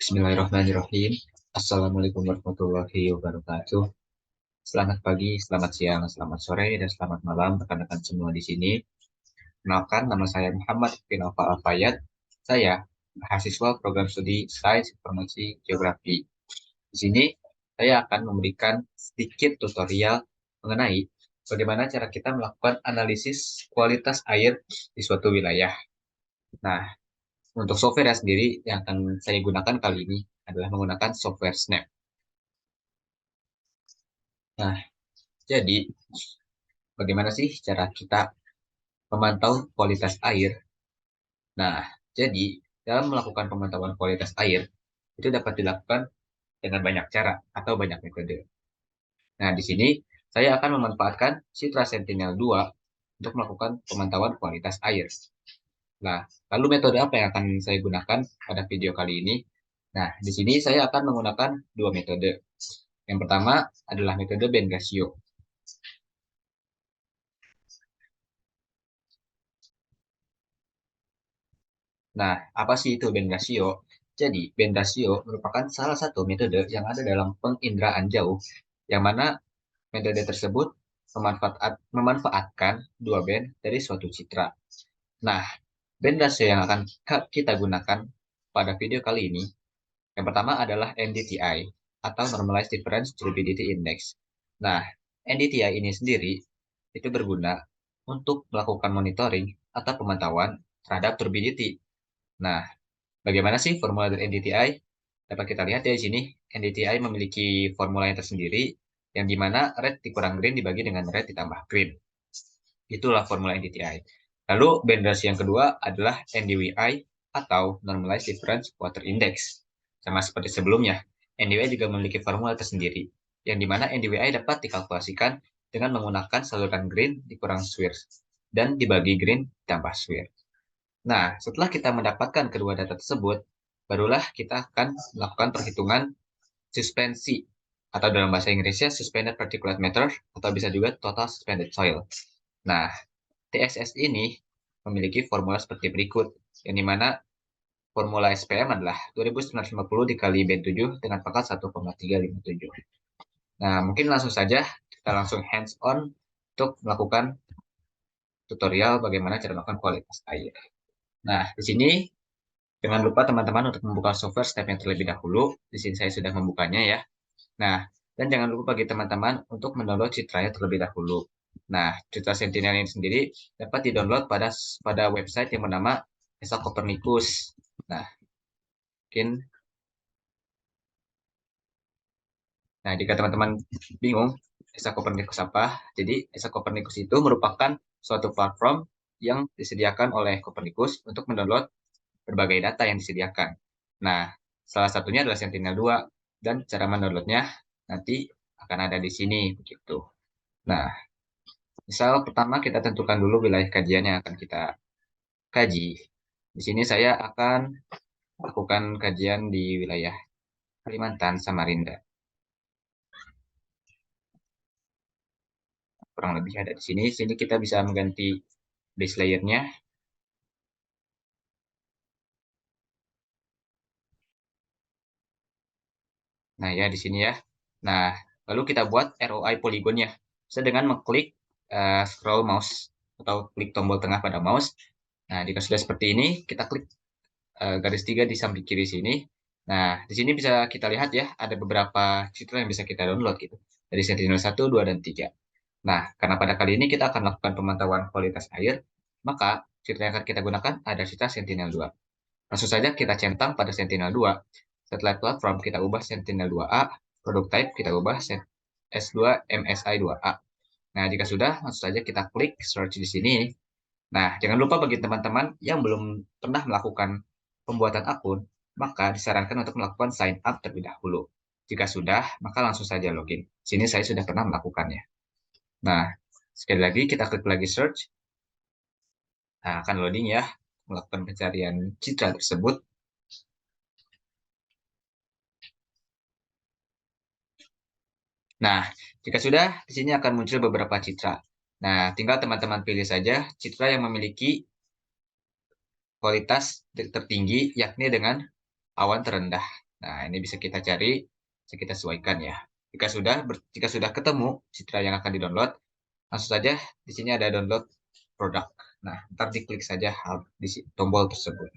Bismillahirrahmanirrahim. Assalamualaikum warahmatullahi wabarakatuh. Selamat pagi, selamat siang, selamat sore, dan selamat malam rekan-rekan semua di sini. Kenalkan, nama saya Muhammad Finova Alfayat. Saya mahasiswa program studi Sains Informasi Geografi. Di sini saya akan memberikan sedikit tutorial mengenai bagaimana cara kita melakukan analisis kualitas air di suatu wilayah. Nah, untuk software sendiri yang akan saya gunakan kali ini adalah menggunakan software Snap. Nah, jadi bagaimana sih cara kita memantau kualitas air? Nah, jadi dalam melakukan pemantauan kualitas air itu dapat dilakukan dengan banyak cara atau banyak metode. Nah, di sini saya akan memanfaatkan Citra Sentinel-2 untuk melakukan pemantauan kualitas air. Nah, lalu metode apa yang akan saya gunakan pada video kali ini? Nah, di sini saya akan menggunakan dua metode. Yang pertama adalah metode band ratio. Nah, apa sih itu band ratio? Jadi, band ratio merupakan salah satu metode yang ada dalam penginderaan jauh, yang mana metode tersebut memanfaatkan dua band dari suatu citra. Nah, band ratio yang akan kita gunakan pada video kali ini, yang pertama adalah NDTI, atau Normalized Difference Turbidity Index. Nah, NDTI ini sendiri itu berguna untuk melakukan monitoring atau pemantauan terhadap turbidity. Nah, bagaimana sih formula dari NDTI? Dapat kita lihat ya di sini, NDTI memiliki formula yang tersendiri, yang dimana red dikurang green dibagi dengan red ditambah green. Itulah formula NDTI. Lalu band ratio yang kedua adalah NDWI atau Normalized Difference Water Index. Sama seperti sebelumnya, NDWI juga memiliki formula tersendiri, yang dimana NDWI dapat dikalkulasikan dengan menggunakan saluran green dikurang swirl dan dibagi green ditambah swirl. Nah, setelah kita mendapatkan kedua data tersebut, barulah kita akan melakukan perhitungan suspensi, atau dalam bahasa Inggrisnya Suspended Particulate Matter, atau bisa juga Total Suspended Soil. Nah, TSS ini memiliki formula seperti berikut, yang dimana formula SPM adalah 2950 dikali B7 dengan pangkat 1,357. Nah, mungkin langsung saja kita langsung hands-on untuk melakukan tutorial bagaimana cara melakukan kualitas air. Nah, di sini jangan lupa teman-teman untuk membuka software step-nya terlebih dahulu. Di sini saya sudah membukanya ya. Nah, dan jangan lupa bagi teman-teman untuk mendownload citranya terlebih dahulu. Nah, Citra Sentinel ini sendiri dapat didownload pada website yang bernama ESA Copernicus. Nah, mungkin jika teman-teman bingung ESA Copernicus apa? Jadi ESA Copernicus itu merupakan suatu platform yang disediakan oleh Copernicus untuk mendownload berbagai data yang disediakan. Nah, salah satunya adalah Sentinel-2 dan cara mendownloadnya nanti akan ada di sini begitu. Nah, misal pertama kita tentukan dulu wilayah kajian yang akan kita kaji. Di sini saya akan lakukan kajian di wilayah Kalimantan, Samarinda. Kurang lebih ada di sini. Sini kita bisa mengganti base layer-nya. Nah, ya di sini ya. Nah, lalu kita buat ROI poligonnya. Bisa dengan mengklik scroll mouse atau klik tombol tengah pada mouse. Nah, jika sudah seperti ini, kita klik garis 3 di samping kiri sini. Nah, di sini bisa kita lihat ya, ada beberapa citra yang bisa kita download gitu. Dari Sentinel 1, 2, dan 3. Nah, karena pada kali ini kita akan melakukan pemantauan kualitas air, maka citra yang akan kita gunakan ada citra Sentinel-2. Langsung saja kita centang pada Sentinel-2. Satellite platform kita ubah Sentinel-2A, produk type kita ubah S2 MSI2A. Nah, jika sudah, langsung saja kita klik search di sini. Nah, jangan lupa bagi teman-teman yang belum pernah melakukan pembuatan akun, maka disarankan untuk melakukan sign up terlebih dahulu. Jika sudah, maka langsung saja login. Sini saya sudah pernah melakukannya. Nah, sekali lagi kita klik lagi search. Nah, akan loading ya, melakukan pencarian citra tersebut. Nah, jika sudah, di sini akan muncul beberapa citra. Nah, tinggal teman-teman pilih saja citra yang memiliki kualitas tertinggi, yakni dengan awan terendah. Nah, ini bisa kita cari, bisa kita sesuaikan ya. Jika sudah ketemu citra yang akan di-download, langsung saja di sini ada download produk. Nah, ntar diklik saja di tombol tersebut.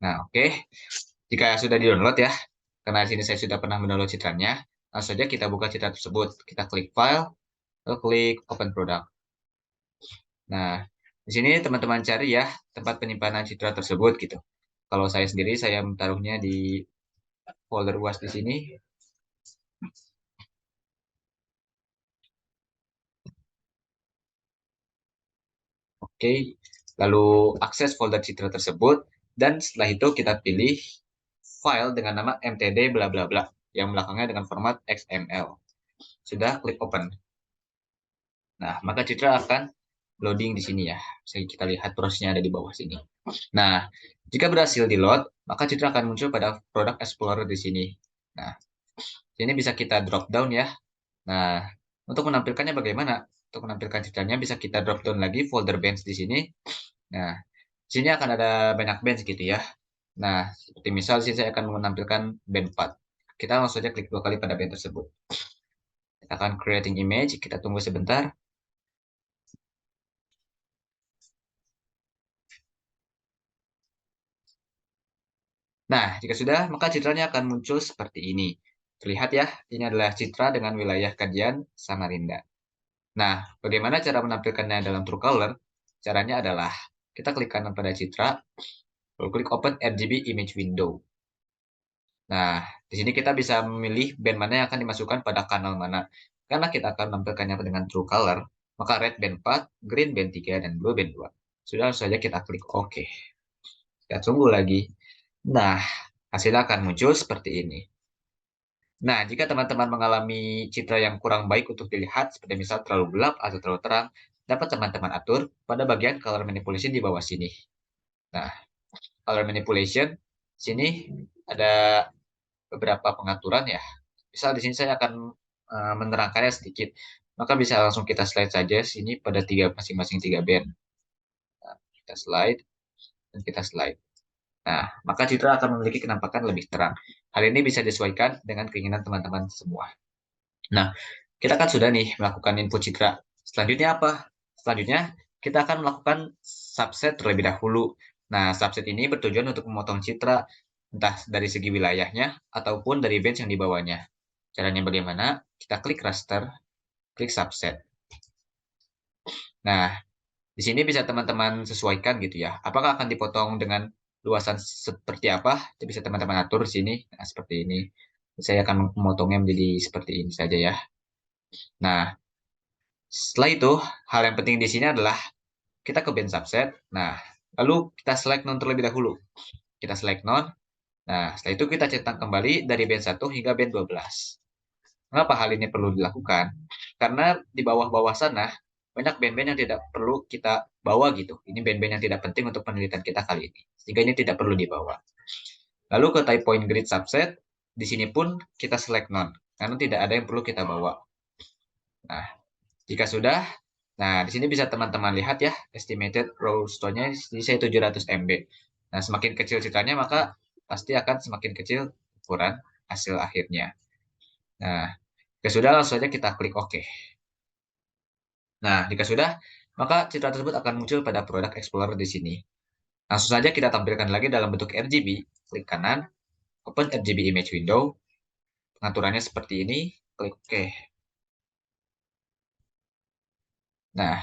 Nah, oke. Jika sudah di-download ya, karena di sini saya sudah pernah mendownload citranya, langsung saja kita buka citra tersebut. Kita klik file, lalu klik open product. Nah, di sini teman-teman cari ya tempat penyimpanan citra tersebut gitu. Kalau saya sendiri, saya menaruhnya di folder UAS di sini. Oke, lalu akses folder citra tersebut, dan setelah itu kita pilih file dengan nama mtd bla bla bla, yang belakangnya dengan format XML. Sudah, klik open. Nah, maka citra akan loading di sini ya. Bisa kita lihat prosesnya ada di bawah sini. Nah, jika berhasil di load, maka citra akan muncul pada Product Explorer di sini. Nah, ini bisa kita drop down ya. Nah, untuk menampilkannya bagaimana? Untuk menampilkan citranya bisa kita drop down lagi folder bands di sini. Nah, di sini akan ada banyak bands gitu ya. Nah, seperti misal di sini saya akan menampilkan band 4. Kita langsung saja klik 2 kali pada band tersebut. Kita akan creating image, kita tunggu sebentar. Nah, jika sudah, maka citranya akan muncul seperti ini. Terlihat ya, ini adalah citra dengan wilayah kajian Samarinda. Nah, bagaimana cara menampilkannya dalam Truecaller? Caranya adalah kita klik kanan pada citra, lalu klik Open RGB Image Window. Nah, di sini kita bisa memilih band mana yang akan dimasukkan pada kanal mana. Karena kita akan menampilkannya dengan Truecaller, maka red band 4, green band 3, dan blue band 2. Sudah, langsung saja kita klik OK. Kita tunggu lagi. Nah, hasilnya akan muncul seperti ini. Nah, jika teman-teman mengalami citra yang kurang baik untuk dilihat, seperti misal terlalu gelap atau terlalu terang, dapat teman-teman atur pada bagian color manipulation di bawah sini. Nah, color manipulation, sini ada beberapa pengaturan ya. Misal di sini saya akan menerangkannya sedikit. Maka bisa langsung kita slide saja sini pada masing-masing tiga band. Nah, kita slide dan kita slide. Nah, maka citra akan memiliki kenampakan lebih terang. Hal ini bisa disesuaikan dengan keinginan teman-teman semua. Nah, kita kan sudah nih melakukan input citra. Selanjutnya apa? Selanjutnya, kita akan melakukan subset terlebih dahulu. Nah, subset ini bertujuan untuk memotong citra, entah dari segi wilayahnya, ataupun dari bench yang dibawanya. Caranya bagaimana? Kita klik raster, klik subset. Nah, di sini bisa teman-teman sesuaikan gitu ya. Apakah akan dipotong dengan luasan seperti apa? Itu bisa teman-teman atur di sini. Nah, seperti ini. Saya akan memotongnya menjadi seperti ini saja ya. Nah, setelah itu, hal yang penting di sini adalah kita ke band subset. Nah, lalu kita select none terlebih dahulu. Kita select none. Nah, setelah itu kita centang kembali dari band 1 hingga band 12. Mengapa hal ini perlu dilakukan? Karena di bawah-bawah sana, banyak band-band yang tidak perlu kita bawa gitu. Ini band-band yang tidak penting untuk penelitian kita kali ini. Sehingga ini tidak perlu dibawa. Lalu ke type point grid subset, di sini pun kita select none. Karena tidak ada yang perlu kita bawa. Nah, jika sudah, nah di sini bisa teman-teman lihat ya, estimated raw store-nya di saya 700 MB. Nah, semakin kecil citranya, maka pasti akan semakin kecil ukuran hasil akhirnya. Nah, jika sudah, langsung saja kita klik OK. Nah, jika sudah, maka citra tersebut akan muncul pada Product Explorer di sini. Langsung saja kita tampilkan lagi dalam bentuk RGB. Klik kanan, Open RGB Image Window. Pengaturannya seperti ini, klik OK. Nah,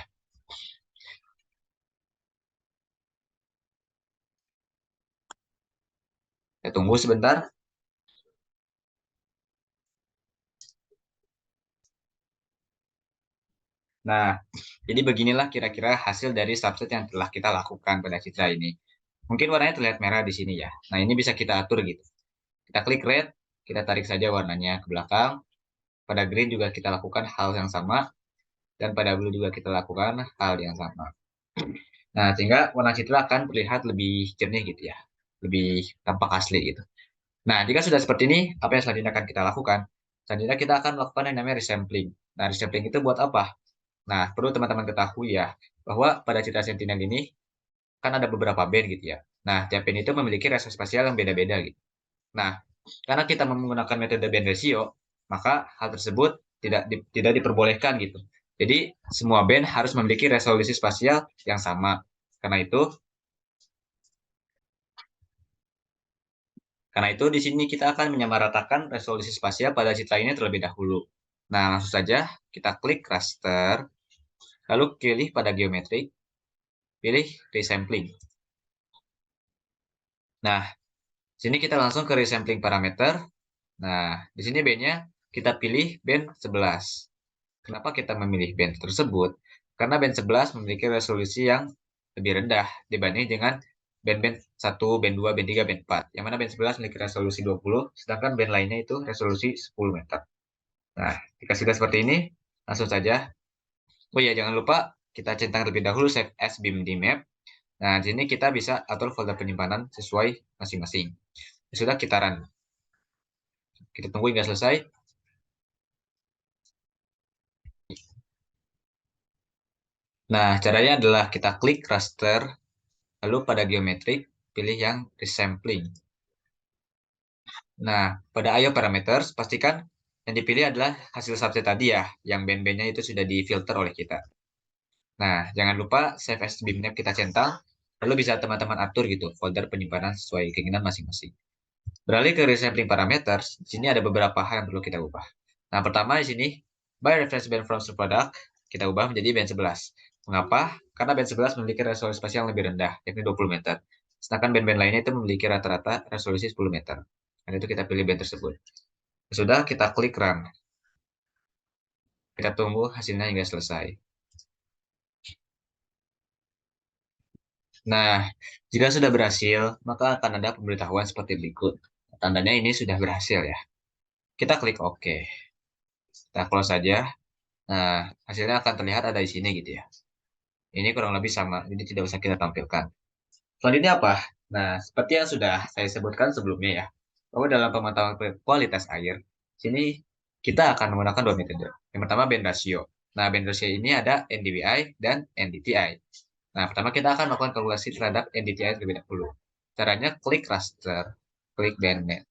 kita tunggu sebentar. Nah, jadi beginilah kira-kira hasil dari subset yang telah kita lakukan pada citra ini. Mungkin warnanya terlihat merah di sini ya. Nah, ini bisa kita atur gitu. Kita klik red, kita tarik saja warnanya ke belakang. Pada green juga kita lakukan hal yang sama. Dan pada blue juga kita lakukan hal yang sama. Nah, sehingga warna citra akan terlihat lebih jernih gitu ya. Lebih tampak asli gitu. Nah, jika sudah seperti ini, apa yang selanjutnya akan kita lakukan? Selanjutnya kita akan melakukan yang namanya resampling. Nah, resampling itu buat apa? Nah, perlu teman-teman ketahui ya, bahwa pada citra Sentinel ini kan ada beberapa band gitu ya. Nah, tiap band itu memiliki resolusi spasial yang beda-beda gitu. Nah, karena kita menggunakan metode band ratio, maka hal tersebut tidak diperbolehkan gitu. Jadi semua band harus memiliki resolusi spasial yang sama. Karena itu di sini kita akan menyamaratakan resolusi spasial pada citra ini terlebih dahulu. Nah, langsung saja kita klik raster, lalu pilih pada geometrik, pilih resampling. Nah, sini kita langsung ke resampling parameter. Nah, di sini band-nya kita pilih band 11. Kenapa kita memilih band tersebut? Karena band 11 memiliki resolusi yang lebih rendah dibanding dengan band-band 1, band 2, band 3, band 4. Yang mana band 11 memiliki resolusi 20, sedangkan band lainnya itu resolusi 10 meter. Nah, jika sudah seperti ini, langsung saja. Oh ya, jangan lupa kita centang terlebih dahulu save as BIM-D-Map. Nah, di sini kita bisa atur folder penyimpanan sesuai masing-masing. Sudah kita run. Kita tunggu hingga selesai. Nah, caranya adalah kita klik raster, lalu pada geometrik, pilih yang resampling. Nah, pada IO parameters, pastikan yang dipilih adalah hasil subset tadi ya, yang band-bandnya itu sudah difilter oleh kita. Nah, jangan lupa save as BIM-map kita centang, lalu bisa teman-teman atur gitu, folder penyimpanan sesuai keinginan masing-masing. Beralih ke resampling parameters, di sini ada beberapa hal yang perlu kita ubah. Nah, pertama di sini, by reference band from source product, kita ubah menjadi band 11. Mengapa? Karena band 11 memiliki resolusi spasial yang lebih rendah, yakni 20 meter. Sedangkan band-band lainnya itu memiliki rata-rata resolusi 10 meter. Dan itu kita pilih band tersebut. Sudah, kita klik run. Kita tunggu hasilnya hingga selesai. Nah, jika sudah berhasil, maka akan ada pemberitahuan seperti berikut. Tandanya ini sudah berhasil ya. Kita klik OK. Kita close saja. Nah, hasilnya akan terlihat ada di sini gitu ya. Ini kurang lebih sama, jadi tidak usah kita tampilkan. Selanjutnya apa? Nah, seperti yang sudah saya sebutkan sebelumnya ya, bahwa dalam pemantauan kualitas air, sini kita akan menggunakan dua metode. Yang pertama band ratio. Nah, band ratio ini ada NDWI dan NDTI. Nah, pertama kita akan melakukan kalkulasi terhadap NDTI terlebih dahulu. Caranya klik raster, klik bandmap.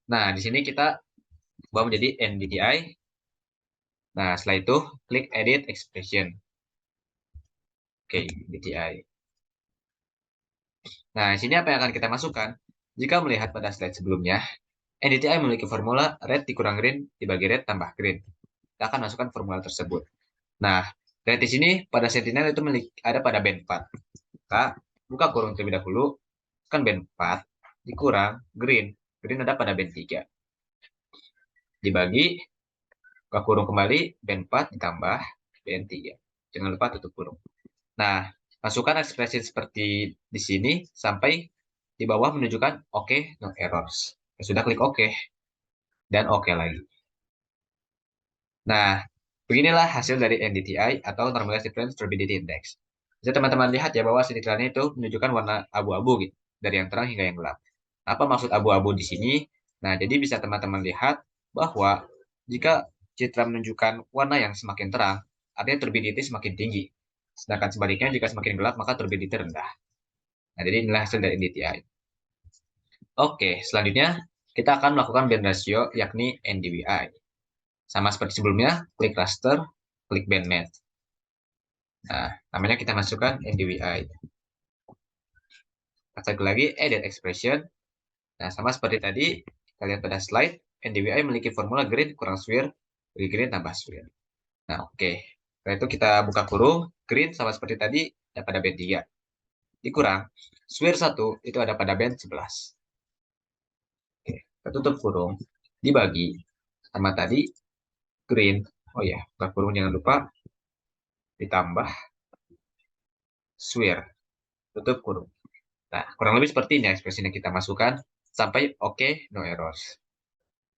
Nah, di sini kita bawa menjadi NDTI. Nah, setelah itu klik edit expression. Oke, NDTI. Nah, di sini apa yang akan kita masukkan? Jika melihat pada slide sebelumnya, NDTI memiliki formula red dikurang green dibagi red tambah green. Kita akan masukkan formula tersebut. Nah, red di sini pada sentinel itu ada pada band 4. Kita buka kurung terlebih dahulu, kan band 4 dikurang green. Green ada pada band 3. Dibagi, buka kurung kembali, band 4 ditambah band 3. Jangan lupa tutup kurung. Nah, masukkan ekspresi seperti di sini sampai di bawah menunjukkan OK, no errors. Sudah klik OK dan OK lagi. Nah, beginilah hasil dari NDTI atau Normalized Difference Turbidity Index. Bisa teman-teman lihat ya bahwa sedikitannya itu menunjukkan warna abu-abu gitu, dari yang terang hingga yang gelap. Apa maksud abu-abu di sini? Nah, jadi bisa teman-teman lihat bahwa jika citra menunjukkan warna yang semakin terang, artinya turbidity semakin tinggi. Sedangkan sebaliknya, jika semakin gelap, maka turbidity rendah. Nah, jadi inilah hasil dari NDTI. Oke, selanjutnya kita akan melakukan band ratio, yakni NDWI. Sama seperti sebelumnya, klik raster, klik band math. Nah, namanya kita masukkan NDWI. Klik lagi, edit expression. Nah, sama seperti tadi, kita lihat pada slide, NDWI memiliki formula green kurang swear, bagi green tambah swear. Nah, oke. Setelah itu kita buka kurung, green sama seperti tadi, ada pada band 3. Dikurang, swear 1 itu ada pada band 11. Oke, kita tutup kurung, dibagi, sama tadi, green. Oh ya, buka kurung jangan lupa, ditambah swear, tutup kurung. Nah, kurang lebih seperti ini ekspresi yang kita masukkan sampai OK, no errors.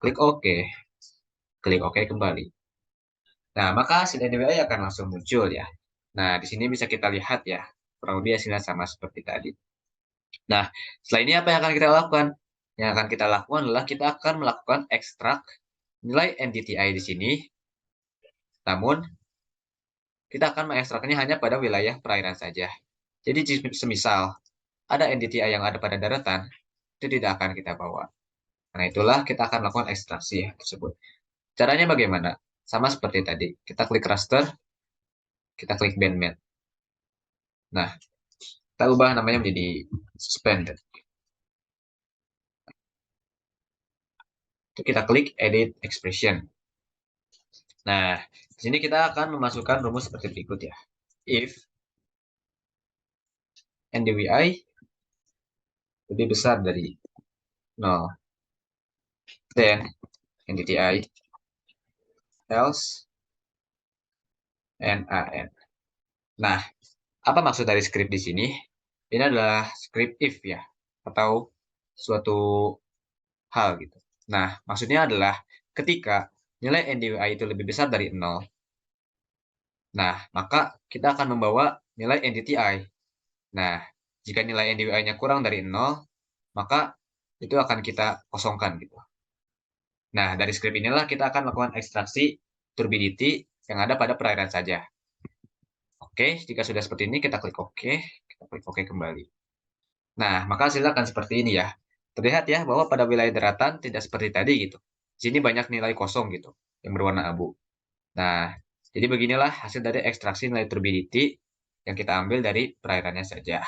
Klik OK, klik OK kembali. Nah, maka hasil NDWI akan langsung muncul ya. Nah, di sini bisa kita lihat ya, kurang lebih hasilnya sama seperti tadi. Nah, setelah ini apa yang akan kita lakukan? Yang akan kita lakukan adalah kita akan melakukan ekstrak nilai NDTI di sini. Namun, kita akan mengekstraknya hanya pada wilayah perairan saja. Jadi, semisal ada NDTI yang ada pada daratan, itu tidak akan kita bawa. Karena itulah kita akan melakukan ekstraksi tersebut. Caranya bagaimana? Sama seperti tadi. Kita klik raster, kita klik bandmap. Nah, kita ubah namanya menjadi suspended. Itu kita klik edit expression. Nah, di sini kita akan memasukkan rumus seperti berikut ya. If NDWI lebih besar dari 0, then NDTI else NaN. Nah, apa maksud dari script di sini? Ini adalah script if ya, atau suatu hal gitu. Nah, maksudnya adalah ketika nilai NDWI itu lebih besar dari 0, nah, maka kita akan membawa nilai NDTI. Nah, jika nilai NDWI-nya kurang dari 0, maka itu akan kita kosongkan gitu. Nah, dari script inilah kita akan melakukan ekstraksi turbidity yang ada pada perairan saja. Oke, jika sudah seperti ini, kita klik OK. Kita klik OK kembali. Nah, maka hasilnya akan seperti ini ya. Terlihat ya bahwa pada wilayah daratan tidak seperti tadi gitu. Di sini banyak nilai kosong gitu, yang berwarna abu. Nah, jadi beginilah hasil dari ekstraksi nilai turbidity yang kita ambil dari perairannya saja.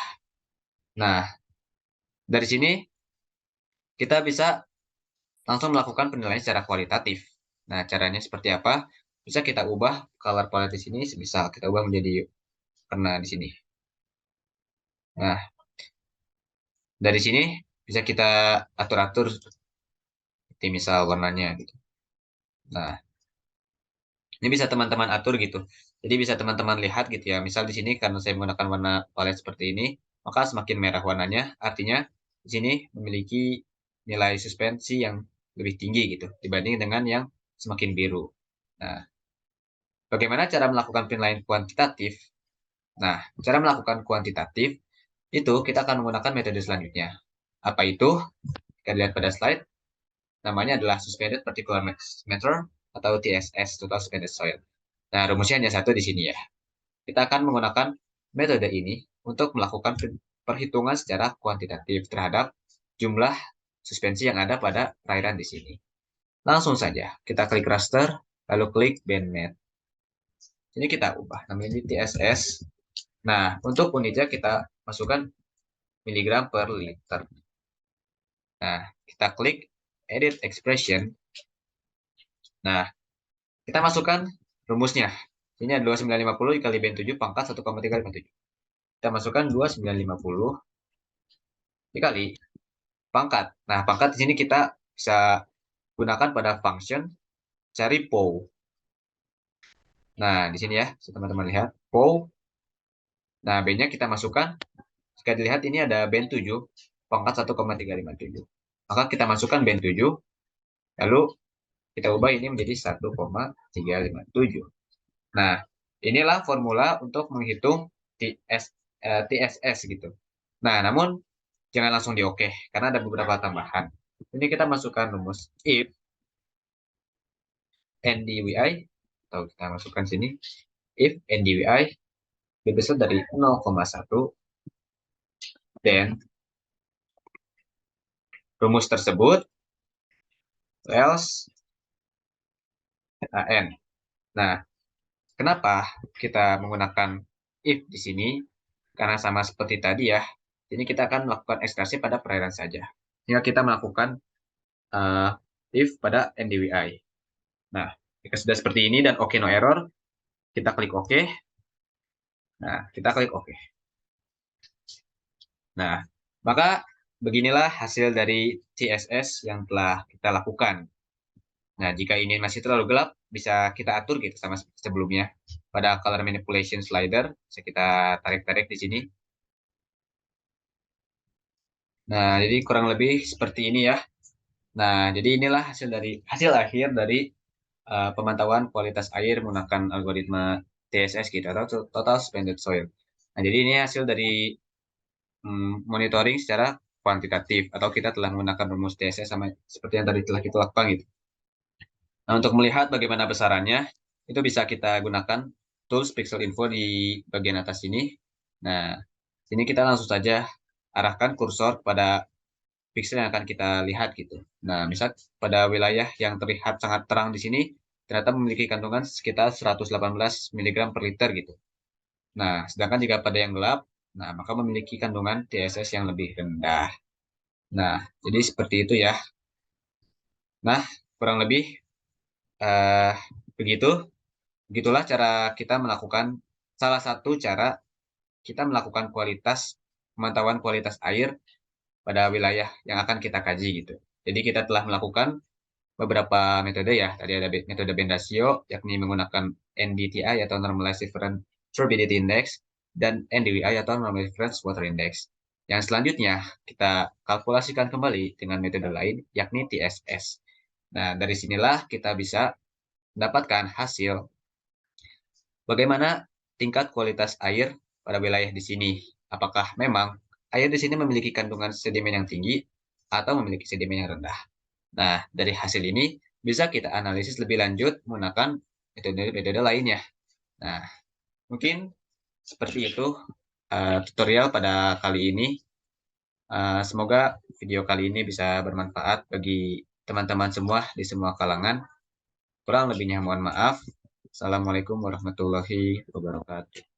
Nah, dari sini kita bisa langsung melakukan penilaian secara kualitatif. Nah, caranya seperti apa? Bisa kita ubah color palette di sini, semisal kita ubah menjadi warna di sini. Nah, dari sini bisa kita atur-atur seperti misal warnanya gitu. Nah, ini bisa teman-teman atur gitu. Jadi bisa teman-teman lihat gitu ya. Misal di sini karena saya menggunakan warna palette seperti ini, maka semakin merah warnanya, artinya di sini memiliki nilai suspensi yang lebih tinggi gitu dibanding dengan yang semakin biru. Nah, bagaimana cara melakukan penilaian kuantitatif? Nah, cara melakukan kuantitatif itu kita akan menggunakan metode selanjutnya. Apa itu? Kita lihat pada slide. Namanya adalah Suspended Particular Matter atau TSS, Total Suspended Soil. Nah, rumusnya hanya satu di sini ya. Kita akan menggunakan metode ini untuk melakukan perhitungan secara kuantitatif terhadap jumlah suspensi yang ada pada perairan di sini. Langsung saja, kita klik raster, lalu klik bandmap. Ini kita ubah, namanya ini TSS. Nah, untuk unitnya kita masukkan miligram per liter. Nah, kita klik edit expression. Nah, kita masukkan rumusnya. Ini adalah 2950 dikali BN7 pangkat 1,357. Kita masukkan 2950 dikali pangkat. Nah, pangkat di sini kita bisa gunakan pada function cari POW. Nah, di sini ya, teman-teman lihat POW. Nah, B-nya kita masukkan. Jika dilihat ini ada BN7 pangkat 1,357. Maka kita masukkan BN7, lalu kita ubah ini menjadi 1,357. Nah, inilah formula untuk menghitung TSS gitu. Nah, namun jangan langsung di OK, karena ada beberapa tambahan. Ini kita masukkan rumus if NDWI, atau kita masukkan sini, if NDWI lebih besar dari 0,1, then rumus tersebut else NaN. Nah, kenapa kita menggunakan if di sini? Karena sama seperti tadi ya, ini kita akan melakukan ekstraksi pada perairan saja. Sehingga kita melakukan if pada NDWI. Nah, jika sudah seperti ini dan OK no error, kita klik OK. Nah, kita klik OK. Nah, maka beginilah hasil dari CSS yang telah kita lakukan. Nah, jika ini masih terlalu gelap, bisa kita atur gitu sama sebelumnya. Pada color manipulation slider, bisa kita tarik-tarik di sini. Nah, jadi kurang lebih seperti ini ya. Nah, jadi inilah hasil akhir dari pemantauan kualitas air menggunakan algoritma TSS gitu atau Total Suspended Soil. Nah, jadi ini hasil dari monitoring secara kuantitatif atau kita telah menggunakan rumus TSS sama seperti yang tadi telah kita lakukan gitu. Nah, untuk melihat bagaimana besarannya, itu bisa kita gunakan tools Pixel Info di bagian atas sini. Nah, sini kita langsung saja arahkan kursor pada piksel yang akan kita lihat gitu. Nah, misal pada wilayah yang terlihat sangat terang di sini ternyata memiliki kandungan sekitar 118 mg per liter gitu. Nah, sedangkan jika pada yang gelap, nah maka memiliki kandungan TSS yang lebih rendah. Nah, jadi seperti itu ya. Nah, kurang lebih eh, begitu. Begitulah cara kita melakukan salah satu cara kita melakukan pemantauan kualitas air pada wilayah yang akan kita kaji gitu. Jadi kita telah melakukan beberapa metode ya. Tadi ada metode band ratio, yakni menggunakan NDTI atau Normalized Difference Turbidity Index, dan NDWI atau Normalized Difference Water Index. Yang selanjutnya, kita kalkulasikan kembali dengan metode lain, yakni TSS. Nah, dari sinilah kita bisa mendapatkan hasil bagaimana tingkat kualitas air pada wilayah di sini. Apakah memang air di sini memiliki kandungan sedimen yang tinggi atau memiliki sedimen yang rendah. Nah, dari hasil ini bisa kita analisis lebih lanjut menggunakan metode-metode lainnya. Nah, mungkin seperti itu tutorial pada kali ini. Semoga video kali ini bisa bermanfaat bagi teman-teman semua di semua kalangan. Kurang lebihnya mohon maaf. Assalamualaikum warahmatullahi wabarakatuh.